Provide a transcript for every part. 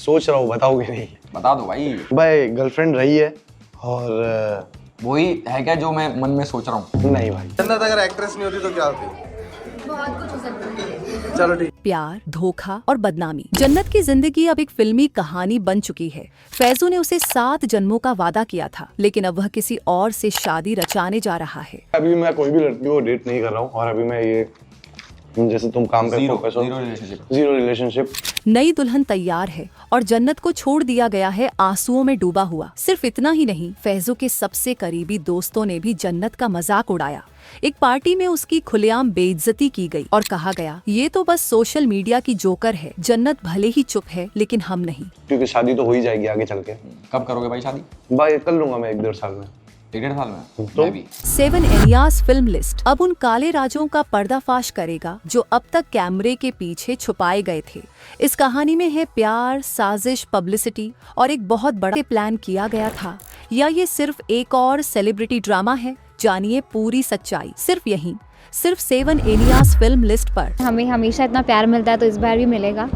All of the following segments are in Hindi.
सोच रहा हूँ, बताओगे नहीं? बता दो भाई। भाई गर्लफ्रेंड रही है और वही है क्या जो मैं मन में सोच रहा हूँ? नहीं भाई। जन्नत अगर एक्ट्रेस नहीं होती तो क्या होती? बहुत कुछ हो सकता है। चलो ठीक। प्यार, धोखा और बदनामी। जन्नत की जिंदगी अब एक फिल्मी कहानी बन चुकी है। फैजू ने उसे 7 जन्मों का वादा किया था, लेकिन अब वह किसी और से शादी रचाने जा रहा है। अभी मैं कोई भी लड़की को डेट नहीं कर रहा हूँ और अभी मैं ये जैसे तुम काम पे जीरो फोकस हो, रिलेशनशिप। Zero relationship. नई दुल्हन तैयार है और जन्नत को छोड़ दिया गया है आंसुओं में डूबा हुआ। सिर्फ इतना ही नहीं, फैजू के सबसे करीबी दोस्तों ने भी जन्नत का मजाक उड़ाया। एक पार्टी में उसकी खुलेआम बेइज्जती की गई और कहा गया ये तो बस सोशल मीडिया की जोकर है, जन्नत भले ही चुप है लेकिन हम नहीं। क्योंकि शादी तो हो ही जाएगी आगे चल के। कब करोगे भाई शादी? भाई कर लूंगा मैं 1-1.5 साल में। 1-1.5 साल में? तो? मैं भी। 7 एनियास फिल्म लिस्ट अब उन काले राजों का पर्दाफाश करेगा जो अब तक कैमरे के पीछे छुपाए गए थे। इस कहानी में है प्यार, साजिश, पब्लिसिटी और एक बहुत बड़ा प्लान किया गया था, या ये सिर्फ एक और सेलिब्रिटी ड्रामा है? जानिए पूरी सच्चाई सिर्फ यहीं, सिर्फ 7 एनियास फिल्म लिस्ट पर। हमें हमेशा इतना प्यार मिलता है तो इस बार भी मिलेगा,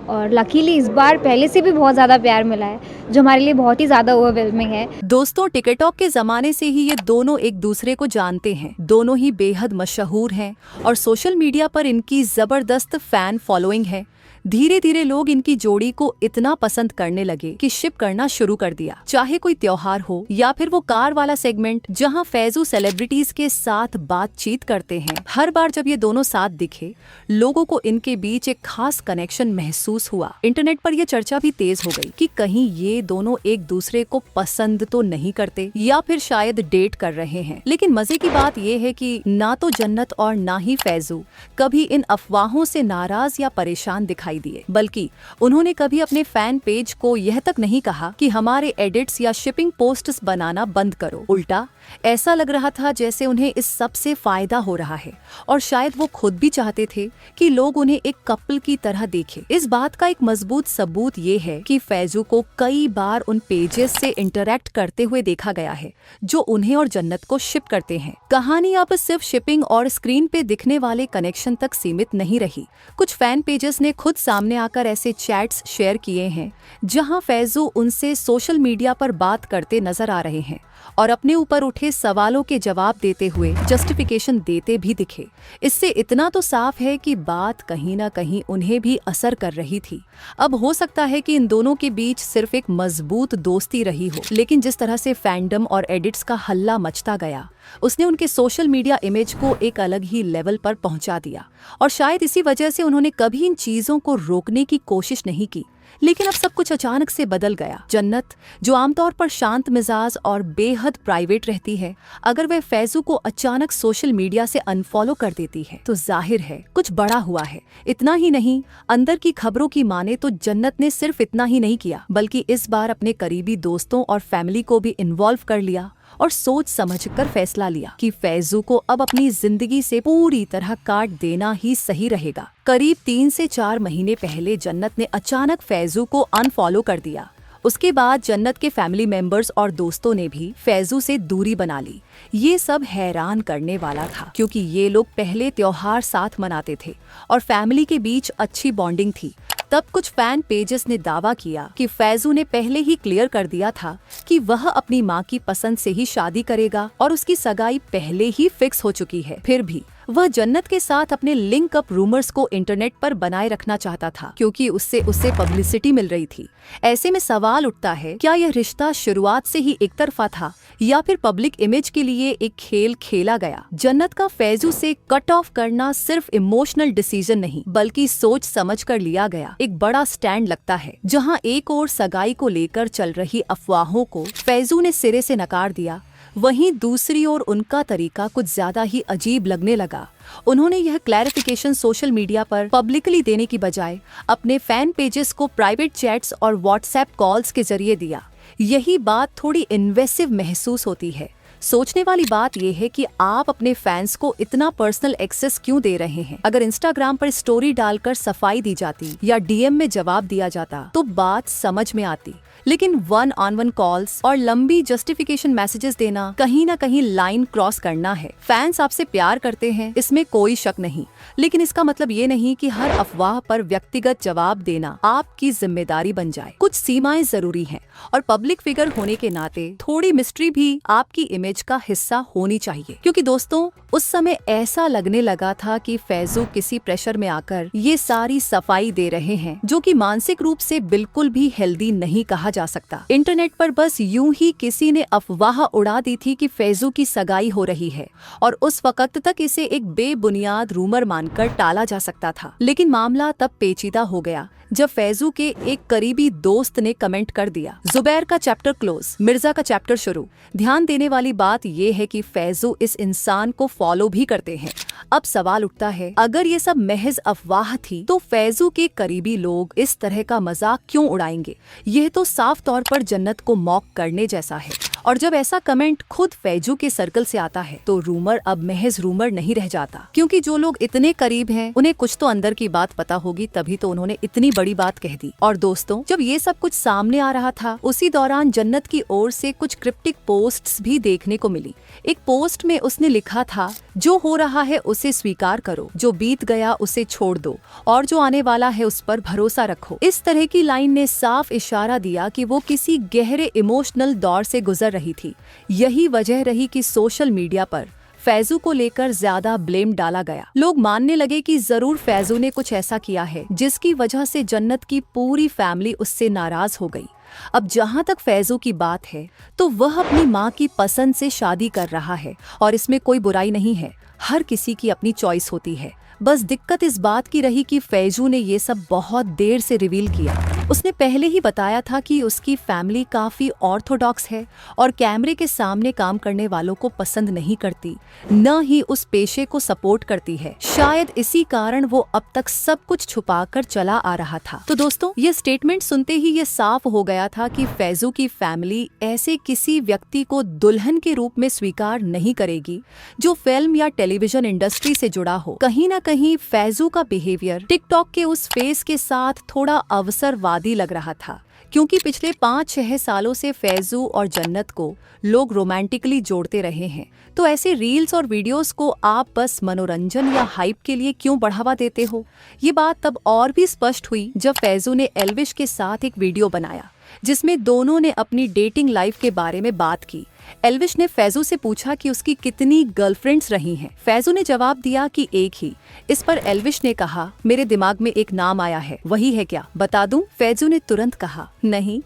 और लकीली इस बार पहले से भी बहुत ज़्यादा प्यार मिला है जो हमारे लिए बहुत ही ज़्यादा ओवरवेलमिंग है। दोस्तों, टिकटॉक के ज़माने से ही ये दोनों एक दूसरे को जानते हैं। दोनों ही बेहद मशहूर हैं और सोशल मीडिया पर इनकी ज़बरदस्त फैन फॉलोइंग है। धीरे धीरे लोग इनकी जोड़ी को इतना पसंद करने लगे कि शिप करना शुरू कर दिया। चाहे कोई त्योहार हो या फिर वो कार वाला सेगमेंट जहां फैजू सेलिब्रिटीज के साथ बातचीत करते हैं, हर बार जब ये दोनों साथ दिखे, लोगों को इनके बीच एक खास कनेक्शन महसूस हुआ। इंटरनेट पर यह चर्चा भी तेज हो गई कि कहीं ये दोनों एक दूसरे को पसंद तो नहीं करते या फिर शायद डेट कर रहे हैं। लेकिन मजे की बात यह है कि ना तो जन्नत और ना ही फैजू कभी इन अफवाहों से नाराज या परेशान दिखाई दिए, बल्कि उन्होंने कभी अपने फैन पेज को यह तक नहीं कहा कि हमारे एडिट्स या शिपिंग पोस्ट्स बनाना बंद करो। उल्टा ऐसा लग रहा था जैसे उन्हें इस सब से फायदा हो रहा है और शायद वो खुद भी चाहते थे कि लोग उन्हें एक कपल की तरह देखें। इस बात का एक मजबूत सबूत ये है कि फैजू को कई बार उन पेजेस से इंटरैक्ट करते हुए देखा गया है जो उन्हें और जन्नत को शिप करते हैं। कहानी अब सिर्फ शिपिंग और स्क्रीन पे दिखने वाले कनेक्शन तक सीमित नहीं रही। कुछ फैन पेजेस ने खुद सामने आकर ऐसे चैट्स शेयर किए हैं जहां फैजू उनसे सोशल मीडिया पर बात करते नजर आ रहे हैं और अपने ऊपर उठे सवालों के जवाब देते हुए जस्टिफिकेशन देते भी दिखे। इससे इतना तो साफ है कि बात कहीं ना कहीं उन्हें भी असर कर रही थी। अब हो सकता है कि इन दोनों के बीच सिर्फ एक मजबूत दोस्ती रही हो, लेकिन जिस तरह से फैंडम और एडिट्स का हल्ला मचता गया, उसने उनके सोशल मीडिया इमेज को एक अलग ही लेवल पर पहुंचा दिया और शायद इसी वजह से उन्होंने कभी इन चीजों को रोकने की कोशिश नहीं की। लेकिन अब सब कुछ अचानक से बदल गया। जन्नत, जो आमतौर पर शांत मिजाज और बेहद प्राइवेट रहती है, अगर वह फैजू को अचानक सोशल मीडिया से अनफॉलो कर देती है तो जाहिर है कुछ बड़ा हुआ है। इतना ही नहीं, अंदर की खबरों की माने तो जन्नत ने सिर्फ इतना ही नहीं किया, बल्कि इस बार अपने करीबी दोस्तों और फैमिली को भी इन्वॉल्व कर लिया और सोच समझकर फैसला लिया कि फैजू को अब अपनी जिंदगी से पूरी तरह काट देना ही सही रहेगा। करीब 3 से 4 महीने पहले जन्नत ने अचानक फैजू को अनफॉलो कर दिया। उसके बाद जन्नत के फैमिली मेंबर्स और दोस्तों ने भी फैजू से दूरी बना ली। ये सब हैरान करने वाला था, क्योंकि ये लोग पहले त्योहार साथ मनाते थे और फैमिली के बीच अच्छी बॉन्डिंग थी। तब कुछ फैन पेजेस ने दावा किया कि फैजू ने पहले ही क्लियर कर दिया था कि वह अपनी मां की पसंद से ही शादी करेगा और उसकी सगाई पहले ही फिक्स हो चुकी है। फिर भी वह जन्नत के साथ अपने लिंक अप रूमर्स को इंटरनेट पर बनाए रखना चाहता था, क्योंकि उससे उसे पब्लिसिटी मिल रही थी। ऐसे में सवाल उठता है, क्या यह रिश्ता शुरुआत से ही एक तरफा था या फिर पब्लिक इमेज के लिए एक खेल खेला गया? जन्नत का फैजू से कट ऑफ करना सिर्फ इमोशनल डिसीजन नहीं, बल्कि सोच समझ कर लिया गया एक बड़ा स्टैंड लगता है। जहाँ एक और सगाई को लेकर चल रही अफवाहों को फैजू ने सिरे से नकार दिया, वहीं दूसरी ओर उनका तरीका कुछ ज्यादा ही अजीब लगने लगा। उन्होंने यह क्लैरिफिकेशन सोशल मीडिया पर पब्लिकली देने की बजाय अपने फैन पेजेस को प्राइवेट चैट्स और व्हाट्सएप कॉल्स के जरिए दिया। यही बात थोड़ी इन्वेसिव महसूस होती है। सोचने वाली बात यह है कि आप अपने फैंस को इतना पर्सनल एक्सेस क्यों दे रहे हैं। अगर इंस्टाग्राम पर स्टोरी डालकर सफाई दी जाती या डीएम में जवाब दिया जाता तो बात समझ में आती, लेकिन 1-on-1 कॉल्स और लंबी जस्टिफिकेशन मैसेजेस देना कहीं ना कहीं लाइन क्रॉस करना है। फैंस आपसे प्यार करते हैं, इसमें कोई शक नहीं, लेकिन इसका मतलब ये नहीं कि हर अफवाह पर व्यक्तिगत जवाब देना आपकी जिम्मेदारी बन जाए। कुछ सीमाएं जरूरी हैं और पब्लिक फिगर होने के नाते थोड़ी मिस्ट्री भी आपकी इमेज का हिस्सा होनी चाहिए। क्योंकि दोस्तों, उस समय ऐसा लगने लगा था कि फैजू किसी प्रेशर में आकर ये सारी सफाई दे रहे हैं, जो कि मानसिक रूप से बिल्कुल भी हेल्दी नहीं कहा जा सकता। इंटरनेट पर बस यूं ही किसी ने अफवाह उड़ा दी थी कि फैजू की सगाई हो रही है और उस वक्त तक इसे एक बेबुनियाद रूमर मानकर टाला जा सकता था। लेकिन मामला तब पेचीदा हो गया जब फैजू के एक करीबी दोस्त ने कमेंट कर दिया, जुबैर का चैप्टर क्लोज, मिर्जा का चैप्टर शुरू। ध्यान देने वाली बात यह है कि फैजू इस इंसान को फॉलो भी करते हैं। अब सवाल उठता है, अगर ये सब महज अफवाह थी तो फैजू के करीबी लोग इस तरह का मजाक क्यों उड़ाएंगे? यह तो साफ तौर पर जन्नत को मॉक करने जैसा है। और जब ऐसा कमेंट खुद फैजू के सर्कल से आता है तो रूमर अब महज रूमर नहीं रह जाता, क्योंकि जो लोग इतने करीब हैं उन्हें कुछ तो अंदर की बात पता होगी, तभी तो उन्होंने इतनी बड़ी बात कह दी। और दोस्तों, जब ये सब कुछ सामने आ रहा था उसी दौरान जन्नत की ओर से कुछ क्रिप्टिक पोस्ट्स भी देखने को मिली। एक पोस्ट में उसने लिखा था, जो हो रहा है उसे स्वीकार करो, जो बीत गया उसे छोड़ दो और जो आने वाला है उस पर भरोसा रखो। इस तरह की लाइन ने साफ इशारा दिया कि वो किसी गहरे इमोशनल दौर से गुजर रही थी। यही वजह रही कि सोशल मीडिया पर फैजू को लेकर ज्यादा ब्लेम डाला गया। लोग मानने लगे कि जरूर फैजू ने कुछ ऐसा किया है जिसकी वजह से जन्नत की पूरी फैमिली उससे नाराज हो गई। अब जहाँ तक फैजू की बात है तो वह अपनी माँ की पसंद से शादी कर रहा है और इसमें कोई बुराई नहीं है। हर किसी की अपनी चॉइस होती है। बस दिक्कत इस बात की रही कि फैजू ने ये सब बहुत देर से रिवील किया। उसने पहले ही बताया था कि उसकी फैमिली काफी ऑर्थोडॉक्स है और कैमरे के सामने काम करने वालों को पसंद नहीं करती, न ही उस पेशे को सपोर्ट करती है। शायद इसी कारण वो अब तक सब कुछ छुपाकर चला आ रहा था। तो दोस्तों, ये स्टेटमेंट सुनते ही ये साफ हो गया था कि फैजू की फैमिली ऐसे किसी व्यक्ति को दुल्हन के रूप में स्वीकार नहीं करेगी जो फिल्म या टेलीविजन इंडस्ट्री से जुड़ा हो। कहीं न कहीं फैजू का बिहेवियर टिकटॉक के उस फेस के साथ थोड़ा अवसरवादी लग रहा था, क्योंकि पिछले 5-6 सालों से फैजू और जन्नत को लोग रोमांटिकली जोड़ते रहे हैं। तो ऐसे रील्स और वीडियोस को आप बस मनोरंजन या हाइप के लिए क्यों बढ़ावा देते हो? ये बात तब और भी स्पष्ट हुई जब फैजू ने एल्विश के साथ एक वीडियो बनाया जिसमें दोनों ने अपनी डेटिंग लाइफ के बारे में बात की। एल्विश ने फैजू से पूछा कि उसकी कितनी गर्लफ्रेंड्स रही हैं। फैजू ने जवाब दिया कि एक ही। इस पर एल्विश ने कहा, मेरे दिमाग में एक नाम आया है, वही है क्या? बता दूं? फैजू ने तुरंत कहा, नहीं,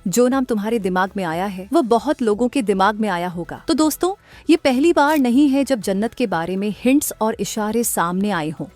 जो नाम तुम्हारे दिमाग में आया है वह बहुत लोगों के दिमाग में आया होगा। तो दोस्तों, ये पहली बार नहीं है जब जन्नत के बारे में हिंट्स और इशारे सामने आए हों।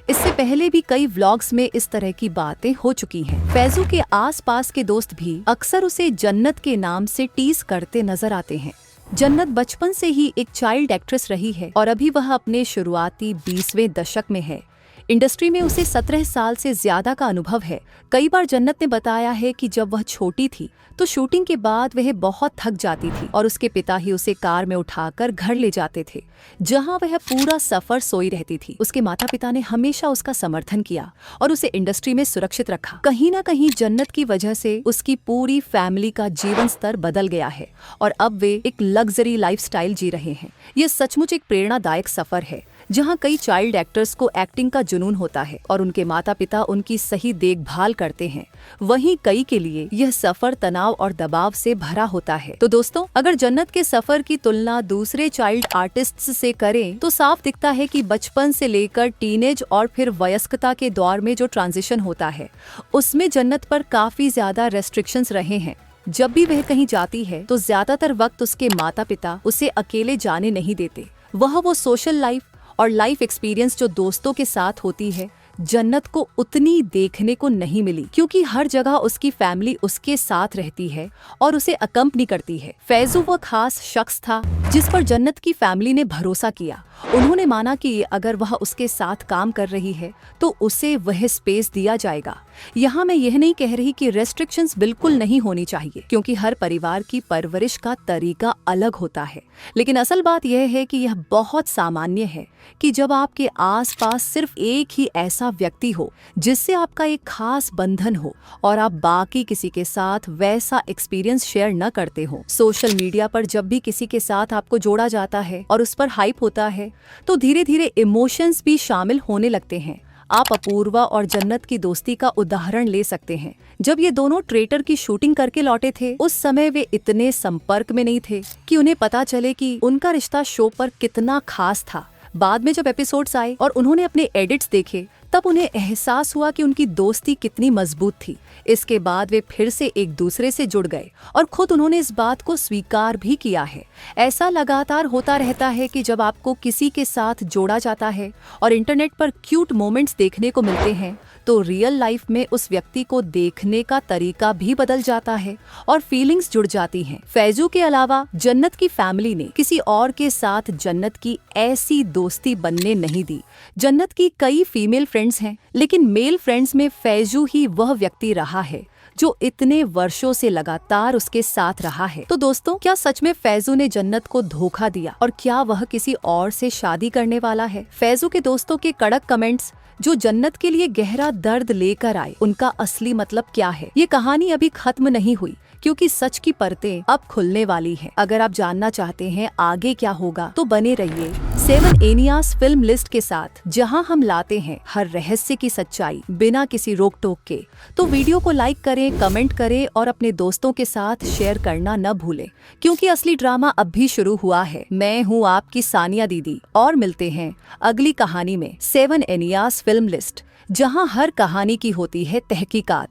इससे पहले भी कई व्लॉग्स में इस तरह की बातें हो चुकी हैं। फैजू के आसपास के दोस्त भी अक्सर उसे जन्नत के नाम से टीज करते नजर आते हैं। जन्नत बचपन से ही एक चाइल्ड एक्ट्रेस रही है और अभी वह अपने शुरुआती 20वें दशक में है। इंडस्ट्री में उसे 17 साल से ज्यादा का अनुभव है। कई बार जन्नत ने बताया है कि जब वह छोटी थी तो शूटिंग के बाद वह बहुत थक जाती थी और उसके पिता ही उसे कार में उठाकर घर ले जाते थे, जहां वह पूरा सफर सोई रहती थी। उसके माता पिता ने हमेशा उसका समर्थन किया और उसे इंडस्ट्री में सुरक्षित रखा। कहीं ना कहीं जन्नत की वजह से उसकी पूरी फैमिली का जीवन स्तर बदल गया है और अब वे एक लग्जरी लाइफस्टाइल जी रहे हैं। यह सचमुच एक प्रेरणादायक सफर है जहां कई चाइल्ड एक्टर्स को एक्टिंग का जुनून होता है और उनके माता पिता उनकी सही देखभाल करते हैं। वहीं कई के लिए यह सफर तनाव और दबाव से भरा होता है। तो दोस्तों, अगर जन्नत के सफर की तुलना दूसरे चाइल्ड आर्टिस्ट्स से करें तो साफ दिखता है कि बचपन से लेकर टीनेज और फिर वयस्कता के दौर में जो ट्रांजिशन होता है उसमें जन्नत पर काफी ज्यादा रेस्ट्रिक्शंस रहे हैं। जब भी वह कहीं जाती है तो ज्यादातर वक्त उसके माता पिता उसे अकेले जाने नहीं देते। वह वो सोशल लाइफ और लाइफ एक्सपीरियंस जो दोस्तों के साथ होती है, जन्नत को उतनी देखने को नहीं मिली, क्योंकि हर जगह उसकी फैमिली उसके साथ रहती है और उसे अकम्पनी करती है। फैजू वो खास शख्स था जिस पर जन्नत की फैमिली ने भरोसा किया। उन्होंने माना कि अगर वह उसके साथ काम कर रही है तो उसे वह स्पेस दिया जाएगा। यहाँ मैं यह नहीं कह रही कि रेस्ट्रिक्शंस बिल्कुल नहीं होनी चाहिए, क्योंकि हर परिवार की परवरिश का तरीका अलग होता है, लेकिन असल बात यह है कि यह बहुत सामान्य है कि जब आपके आसपास सिर्फ एक ही ऐसा व्यक्ति हो जिससे आपका एक खास बंधन हो और आप बाकी किसी के साथ वैसा एक्सपीरियंस शेयर न करते हो। सोशल मीडिया पर जब भी किसी के साथ आपको जोड़ा जाता है और उस पर हाइप होता है तो धीरे धीरे इमोशंस भी शामिल होने लगते हैं। आप अपूर्वा और जन्नत की दोस्ती का उदाहरण ले सकते हैं। जब ये दोनों ट्रेटर की शूटिंग करके लौटे थे, उस समय वे इतने संपर्क में नहीं थे कि उन्हें पता चले कि उनका रिश्ता शो पर कितना खास था। बाद में जब एपिसोड्स आए और उन्होंने अपने एडिट्स देखे, तब उन्हें एहसास हुआ कि उनकी दोस्ती कितनी मजबूत थी। इसके बाद वे फिर से एक दूसरे से जुड़ गए और खुद उन्होंने इस बात को स्वीकार भी किया है। ऐसा लगातार होता रहता है कि जब आपको किसी के साथ जोड़ा जाता है और इंटरनेट पर क्यूट मोमेंट्स देखने को मिलते हैं, तो रियल लाइफ में उस व्यक्ति को देखने का तरीका भी बदल जाता है और फीलिंग्स जुड़ जाती हैं। फैजू के अलावा जन्नत की फैमिली ने किसी और के साथ जन्नत की ऐसी दोस्ती बनने नहीं दी। जन्नत की कई फीमेल फ्रेंड्स हैं, लेकिन मेल फ्रेंड्स में फैजू ही वह व्यक्ति रहा है जो इतने वर्षों से लगातार उसके साथ रहा है। तो दोस्तों, क्या सच में फैजू ने जन्नत को धोखा दिया और क्या वह किसी और से शादी करने वाला है? फैजू के दोस्तों के कड़क कमेंट्स जो जन्नत के लिए गहरा दर्द लेकर आए, उनका असली मतलब क्या है? ये कहानी अभी खत्म नहीं हुई, क्योंकि सच की परतें अब खुलने वाली हैं। अगर आप जानना चाहते हैं आगे क्या होगा, तो बने रहिए 7 एनियास फिल्म लिस्ट के साथ, जहां हम लाते हैं हर रहस्य की सच्चाई बिना किसी रोक टोक के। तो वीडियो को लाइक करें, कमेंट करें और अपने दोस्तों के साथ शेयर करना न भूलें, क्योंकि असली ड्रामा अब भी शुरू हुआ है। मैं हूँ आपकी सानिया दीदी और मिलते हैं अगली कहानी में 7 एनियास फिल्म लिस्ट, जहां हर कहानी की होती है तहकीकात।